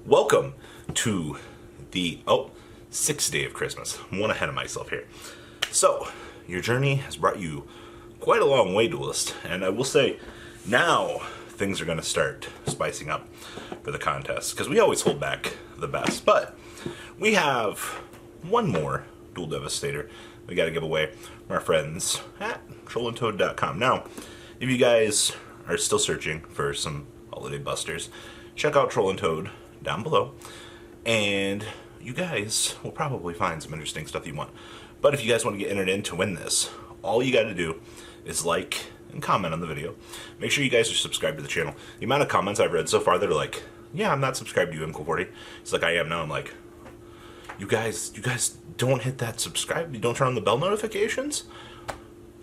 Welcome to the, sixth day of Christmas. I'm one ahead of myself here. So, your journey has brought you quite a long way, Duelist, and I will say, now things are going to start spicing up for the contest, because we always hold back the best, but we have one more Duel Devastator we got to give away from our friends at trollandtoad.com. Now, if you guys are still searching for some holiday busters, check out Troll and Toad down below, and you guys will probably find some interesting stuff you want. But if you guys want to get entered in to win this, all you got to do is like and comment on the video. Make sure you guys are subscribed to the channel. The amount of comments I've read so far that are like, yeah, I'm not subscribed to you, MCool40. It's like I am now. I'm like, you guys don't hit that subscribe. You don't turn on the bell notifications.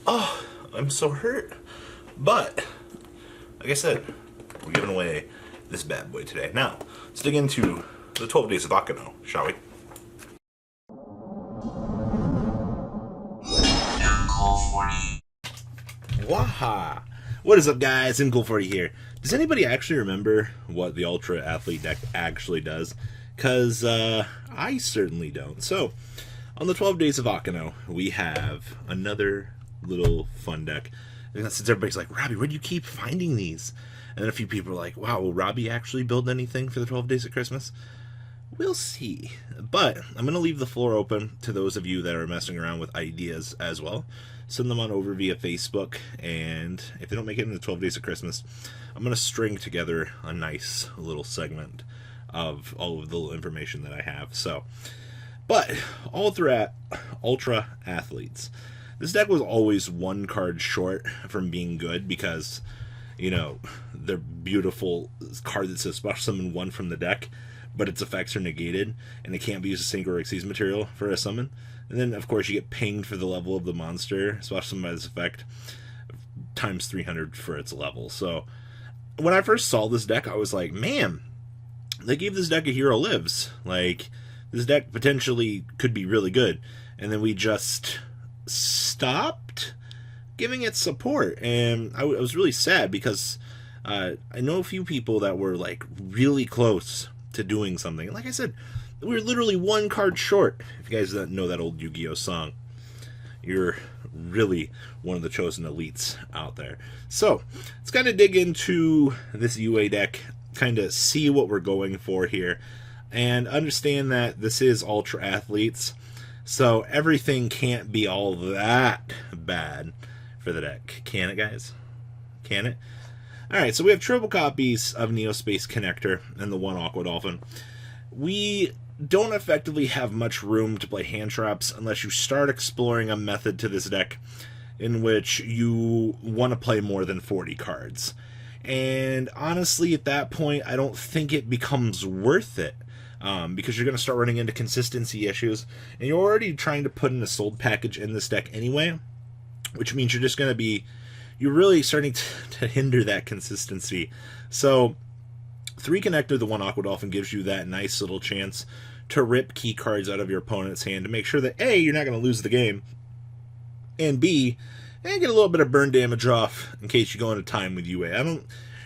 Oh, I'm so hurt. But like I said, we're giving away this bad boy today. Now, let's dig into the 12 Days of Akano, shall we? Waha! What is up, guys? MCool40 here. Does anybody actually remember what the Ultra Athlete deck actually does? Because I certainly don't. So, on the 12 Days of Akano, we have another little fun deck. And since everybody's like, Robbie, where do you keep finding these? And then a few people are like, wow, will Robbie actually build anything for the 12 Days of Christmas? We'll see. But I'm going to leave the floor open to those of you that are messing around with ideas as well. Send them on over via Facebook, and if they don't make it in the 12 Days of Christmas, I'm going to string together a nice little segment of all of the information that I have. So, but Ultra Athletes. This deck was always one card short from being good because, you know, they're beautiful card that says special summon one from the deck, but its effects are negated, and it can't be used as sync or exceed material for a summon. And then, of course, you get pinged for the level of the monster, special summon by this effect, times 300 for its level. So, when I first saw this deck, I was like, man, they gave this deck a hero lives. Like, this deck potentially could be really good. And then we just stopped giving it support, and I was really sad because I know a few people that were like really close to doing something. And like I said, we were literally one card short. If you guys don't know that old Yu-Gi-Oh song, you're really one of the chosen elites out there. So let's kind of dig into this UA deck, kind of see what we're going for here, and understand that this is Ultra Athletes, so everything can't be all that bad for the deck. Can it, guys? Can it? Alright, so we have triple copies of Neospace Connector and the one Aqua Dolphin. We don't effectively have much room to play hand traps unless you start exploring a method to this deck in which you want to play more than 40 cards. And honestly, at that point, I don't think it becomes worth it. Because you're going to start running into consistency issues, and you're already trying to put in a sold package in this deck anyway, which means you're just going to be, you're really starting to hinder that consistency. So 3 Connector, the 1 Aqua Dolphin, gives you that nice little chance to rip key cards out of your opponent's hand to make sure that A, you're not going to lose the game, and B, and get a little bit of burn damage off in case you go into time with UA.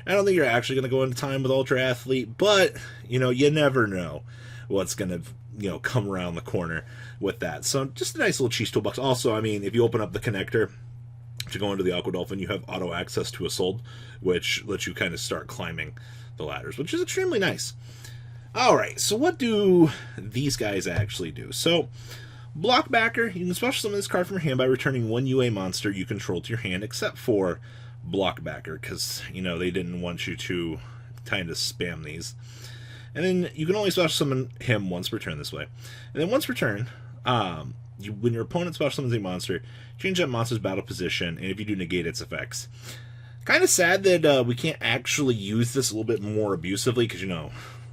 I don't think you're actually going to go into time with Ultra Athlete, but, you know, you never know what's going to, you know, come around the corner with that. So just a nice little cheese toolbox. Also, I mean, if you open up the connector to go into the Aqua Dolphin, you have auto access to a sold, which lets you kind of start climbing the ladders, which is extremely nice. All right, so what do these guys actually do? So, Blockbacker, you can special summon this card from your hand by returning 1 UA monster you control to your hand, except for Blockbacker, because, you know, they didn't want you to kind of spam these. And then you can only special summon him once per turn this way. And then once per turn, when your opponent special summons a monster, change that monster's battle position, and if you do, negate its effects. Kind of sad that we can't actually use this a little bit more abusively, because, you know,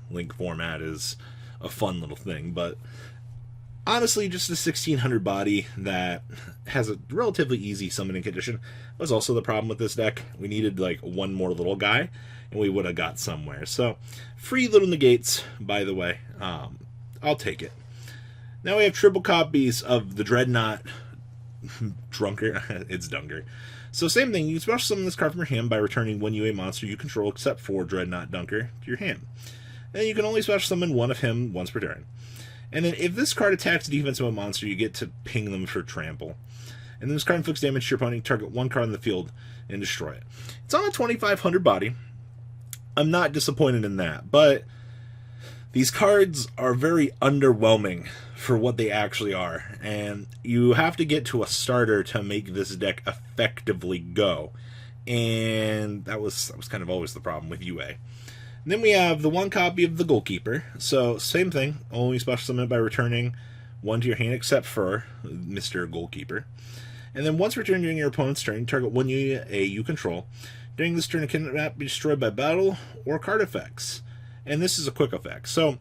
Link format is a fun little thing, but honestly, just a 1600 body that has a relatively easy summoning condition was also the problem with this deck. We needed like one more little guy, and we would have got somewhere. So, free little negates, by the way. I'll take it. Now we have triple copies of the Dreadnought Drunker. It's Dunker. So same thing, you can special summon this card from your hand by returning 1 UA monster you control except for Dreadnought Dunker to your hand. And you can only special summon one of him once per turn. And then if this card attacks a defensive monster, you get to ping them for trample. And then this card inflicts damage to your opponent. Target one card on the field and destroy it. It's on a 2500 body. I'm not disappointed in that, but these cards are very underwhelming for what they actually are, and you have to get to a starter to make this deck effectively go, and that was kind of always the problem with UA. And then we have the one copy of the Goalkeeper, so same thing, only special summon it by returning one to your hand except for Mr. Goalkeeper. And then once returned during your opponent's turn, target one unit you control. During this turn, it cannot be destroyed by battle or card effects. And this is a quick effect. So,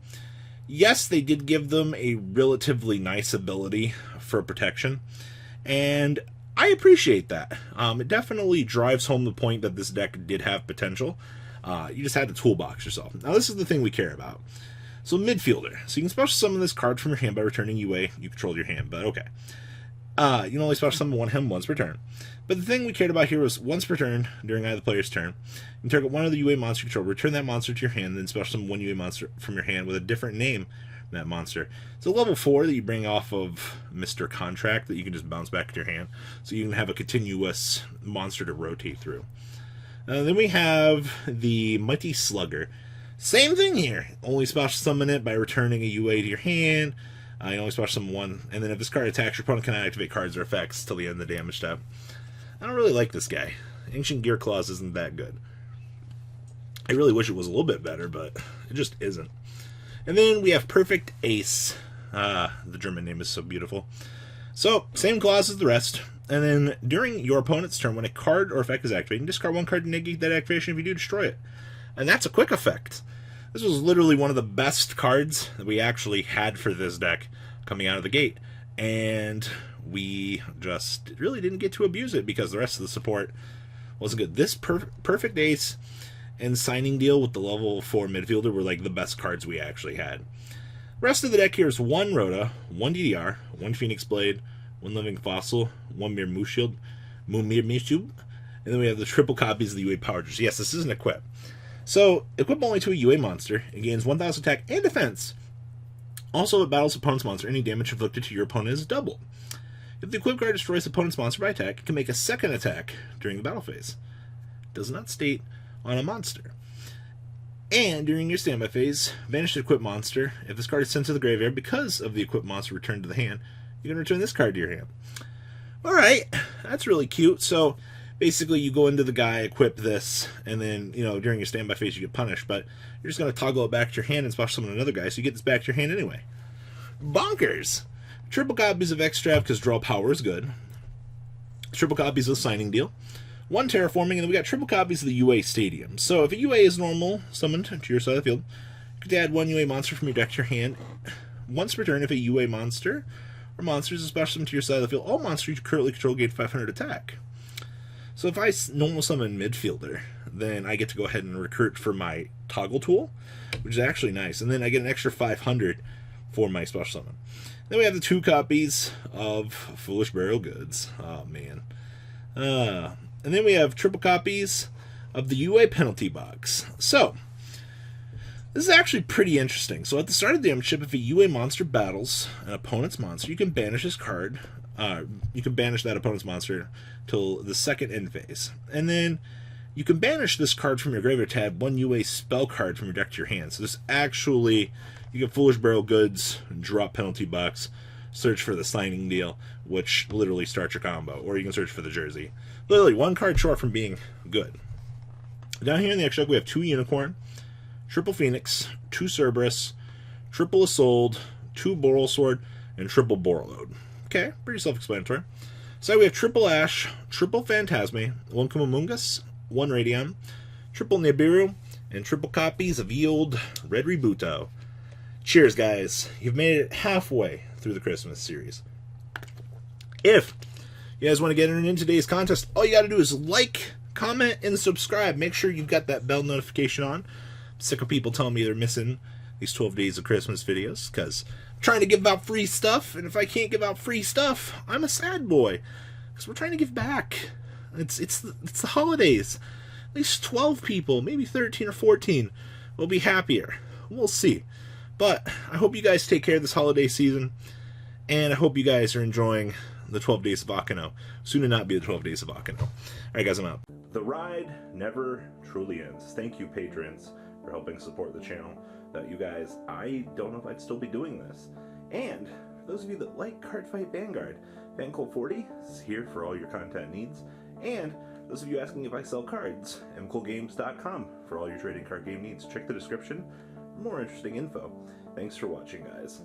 yes, they did give them a relatively nice ability for protection. And I appreciate that. It definitely drives home the point that this deck did have potential. You just had to toolbox yourself. Now, this is the thing we care about. So, midfielder. So, you can special summon this card from your hand by returning UA. You control your hand, but okay. You can only special summon him once per turn. But the thing we cared about here was once per turn, during either player's turn, you target one of the UA monster you control, return that monster to your hand, then special summon one UA monster from your hand with a different name than that monster. It's a level 4 that you bring off of Mr. Contract that you can just bounce back to your hand, so you can have a continuous monster to rotate through. Then we have the Mighty Slugger. Same thing here, only special summon it by returning a UA to your hand. You only special summon one, and then if this card attacks, your opponent cannot activate cards or effects till the end of the damage step. I don't really like this guy. Ancient Gear Clause isn't that good. I really wish it was a little bit better, but it just isn't. And then we have Perfect Ace. The German name is so beautiful. So, same clause as the rest. And then during your opponent's turn, when a card or effect is activated, discard one card to negate that activation. If you do, destroy it. And that's a quick effect. This was literally one of the best cards that we actually had for this deck coming out of the gate. And we just really didn't get to abuse it because the rest of the support wasn't good. This Perfect Ace and Signing Deal with the level 4 midfielder were like the best cards we actually had. The rest of the deck here is one Rhoda, one DDR, one Phoenix Blade, one Living Fossil, one Mir Mooshub, and then we have the triple copies of the UA Power Gers. Yes, this is an equip. So, equip only to a UA monster. It gains 1000 attack and defense. Also, it battles opponent's monster. Any damage inflicted to your opponent is doubled. If the equip card destroys the opponent's monster by attack, it can make a second attack during the battle phase. It does not state on a monster. And during your standby phase, banish the equipped monster. If this card is sent to the graveyard because of the equipped monster returned to the hand, you can return this card to your hand. Alright, that's really cute. So, basically, you go into the guy, equip this, and then, during your standby phase, you get punished. But you're just going to toggle it back to your hand and special summon another guy, so you get this back to your hand anyway. Bonkers! Triple copies of Extract because draw power is good. Triple copies of Signing Deal. One Terraforming, and then we got triple copies of the UA Stadium. So if a UA is normal, summoned to your side of the field, you can add one UA monster from your deck to your hand. Once per turn, if a UA monster or monsters is special summoned to your side of the field, all monsters you currently control gain 500 attack. So if I normal summon midfielder, then I get to go ahead and recruit for my toggle tool, which is actually nice. And then I get an extra 500 for my special summon. Then we have the two copies of Foolish Burial Goods. Oh, man. And then we have triple copies of the UA Penalty Box. So, this is actually pretty interesting. So, at the start of the damage chip, if a UA monster battles an opponent's monster, you can banish his card. You can banish that opponent's monster till the second end phase. And then you can banish this card from your graveyard to add one UA spell card from your deck to your hand. So, this actually, you get Foolish Burial Goods, drop Penalty Box, search for the Signing Deal, which literally starts your combo. Or you can search for the Jersey. Literally, one card short from being good. Down here in the extra deck, we have two Unicorn, triple Phoenix, two Cerberus, triple Isolde, two Boral Sword, and triple Borreload. Okay, pretty self-explanatory. So we have triple Ash, triple Phantasme, one Kumamungus, one Radion, triple Nibiru, and triple copies of Yield Red Rebuto. Cheers, guys. You've made it halfway through the Christmas series. If you guys want to get in today's contest, all you got to do is like, comment, and subscribe. Make sure you've got that bell notification on. I'm sick of people telling me they're missing these 12 days of Christmas videos because I'm trying to give out free stuff, and if I can't give out free stuff, I'm a sad boy because we're trying to give back. It's the holidays. At least 12 people, maybe 13 or 14, will be happier we'll see. But I hope you guys take care this holiday season, and I hope you guys are enjoying the 12 Days of Akano. Soon to not be the 12 Days of Akano. Alright guys, I'm out. The ride never truly ends. Thank you, patrons, for helping support the channel. Without you guys, I don't know if I'd still be doing this. And for those of you that like Cardfight Vanguard, FanCool40 is here for all your content needs. And those of you asking if I sell cards, mcoolgames.com for all your trading card game needs. Check the description for more interesting info. Thanks for watching, guys.